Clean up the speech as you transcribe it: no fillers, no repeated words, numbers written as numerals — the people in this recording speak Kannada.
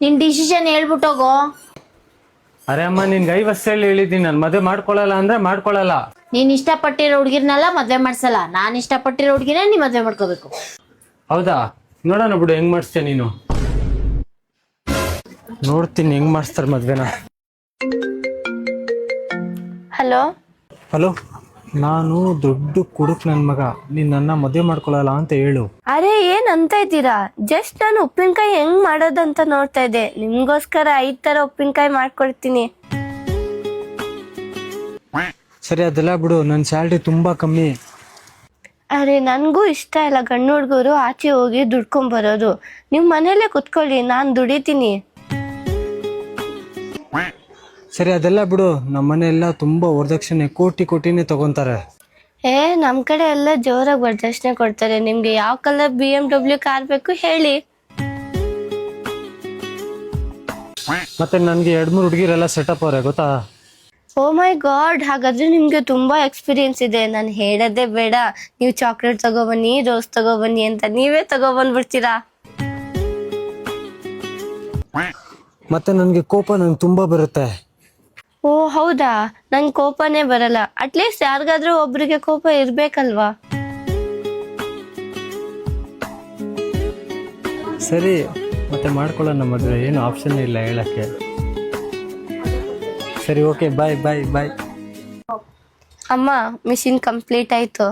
ನಿನ್ ಡಿಸಿಷನ್ ಹೇಳ್ಬಿಟ್ಟೋಗೋ. ಅರೆ ಅಮ್ಮ ನಿನ್ಗೆ 5 ವರ್ಷ ಹೇಳಿದ್ದೀನಿ, ನಾನು ಮದುವೆ ಮಾಡ್ಕೊಳಲ್ಲ ಅಂದ್ರೆ ಮಾಡ್ಕೊಳಲ್ಲ. ನೀನ್ ಇಷ್ಟಪಟ್ಟಿರೋ ಹುಡ್ಗಿರ್ನೆಲ್ಲ ಮದ್ವೆ ಮಾಡ್ಸಲ್ಲ, ನಾನ್ ಇಷ್ಟಪಟ್ಟಿರೋ ಹುಡ್ಗಿನ ನೀ ಮದ್ವೆ ಮಾಡ್ಕೋಬೇಕು. ಹೌದಾ? ನೋಡೋಣ ಬಿಡು ಹೆಂಗ್ ಮಾಡಿಸ್ತೀಯ ನೀನು. ನೋಡ್ತೀನಿ ಹೆಂಗ್ ಮಾಡಿಸ್ತಾರೆ ಮದ್ವೆನ. ಹಲೋ ಹಲೋ, ನಾನು ದೊಡ್ಡ ಕುಡುಕ್ ನನ್ನ ಮಗ, ನೀನ್ ನನ್ನ ಮದುವೆ ಮಾಡ್ಕೊಳಲ್ಲ ಅಂತ ಹೇಳು. ಅರೆ ಏನ್ ಅಂತ ಇದ್ದೀರಾ? ಜಸ್ಟ್ ನಾನು ಉಪ್ಪಿನಕಾಯಿ ಹೆಂಗ್ ಮಾಡೋದಂತ ನೋಡ್ತಾ ಇದ್ದೆ. ನಿಮ್ಗೋಸ್ಕರ 5 ತರ ಉಪ್ಪಿನಕಾಯಿ ಮಾಡ್ಕೊಡ್ತೀನಿ. ಸರಿ ಅದೆಲ್ಲ ಬಿಡು, ನನ್ನ ಸ್ಯಾಲ್ರಿ ತುಂಬಾ ಕಮ್ಮಿ. ಅರೆ ನನ್ಗೂ ಇಷ್ಟ ಇಲ್ಲ ಗಂಡು ಹುಡ್ಗರು ಆಚೆ ಹೋಗಿ ದುಡ್ಕೊಂಡ್ ಬರೋದು. ನೀವ್ ಮನೇಲೆ ಕುತ್ಕೊಳ್ಳಿ, ನಾನ್ ದುಡಿತೀನಿ. ಸರಿ ಅದೆಲ್ಲ ಬಿಡು, ನಮ್ಮನೆ ಎಲ್ಲ ತುಂಬಾ ವರದಕ್ಷಿಣೆ ಕೋಟಿನೇ ತಗೊಂತಾರೆ. ನಮ್ ಕಡೆ ಎಲ್ಲ ಜೋರಾಗಿ ವರದಕ್ಷಿಣೆ ಕೊಡ್ತಾರೆ. ನಿಮ್ಗೆ ಯಾವ ಕಲರ್ BMW ಕಾರ್ ಬೇಕು ಹೇಳಿ. ಮತ್ತೆ ನನ್ಗೆ 2-3 ಹುಡುಗಿರೆಲ್ಲ ಸೆಟಪ್ ಅವ್ರೆ ಗೊತ್ತಾ. ಓ ಮೈ ಗಾಡ್, ಹಾಗಾದ್ರೆ ನಿಮ್ಗೆ ತುಂಬಾ ಎಕ್ಸ್ಪೀರಿಯನ್ಸ್ ಇದೆ. ನಾನು ಹೇಳೋದೇ ಬೇಡ, ನೀವು ಚಾಕ್ಲೇಟ್ ತಗೊಬನ್ನಿ, ರೋಸ್ ತಗೊಬನ್ನಿ ಅಂತ ನೀವೇ ತಗೊಬಂದ್ಬಿಡ್ತೀರಾ. ಮತ್ತೆ ನನ್ಗೆ ಕೋಪ ನಂಗೆ ತುಂಬಾ ಬರುತ್ತೆ. ಓ ಹೌದಾ? ನಂಗೆ ಕೋಪನೇ ಬರಲ್ಲ. ಅಟ್ಲೀಸ್ಟ್ ಯಾರಿಗಾದ್ರೂ ಒಬ್ರಿಗೆ ಕೋಪ ಇರ್ಬೇಕಲ್ವಾ? ಸರಿ ಮತ್ತೆ ಮಾಡ್ಕೊಳ್ಳೋಣ ಮದುವೆ, ಏನು ಆಪ್ಷನ್ ಇಲ್ಲ ಹೇಳಕ್ಕೆ. ಸರಿ ಓಕೆ, ಬಾಯ್ ಬಾಯ್ ಬಾಯ್. ಅಮ್ಮ ಮಿಷಿನ್ ಕಂಪ್ಲೀಟ್ ಆಯ್ತು.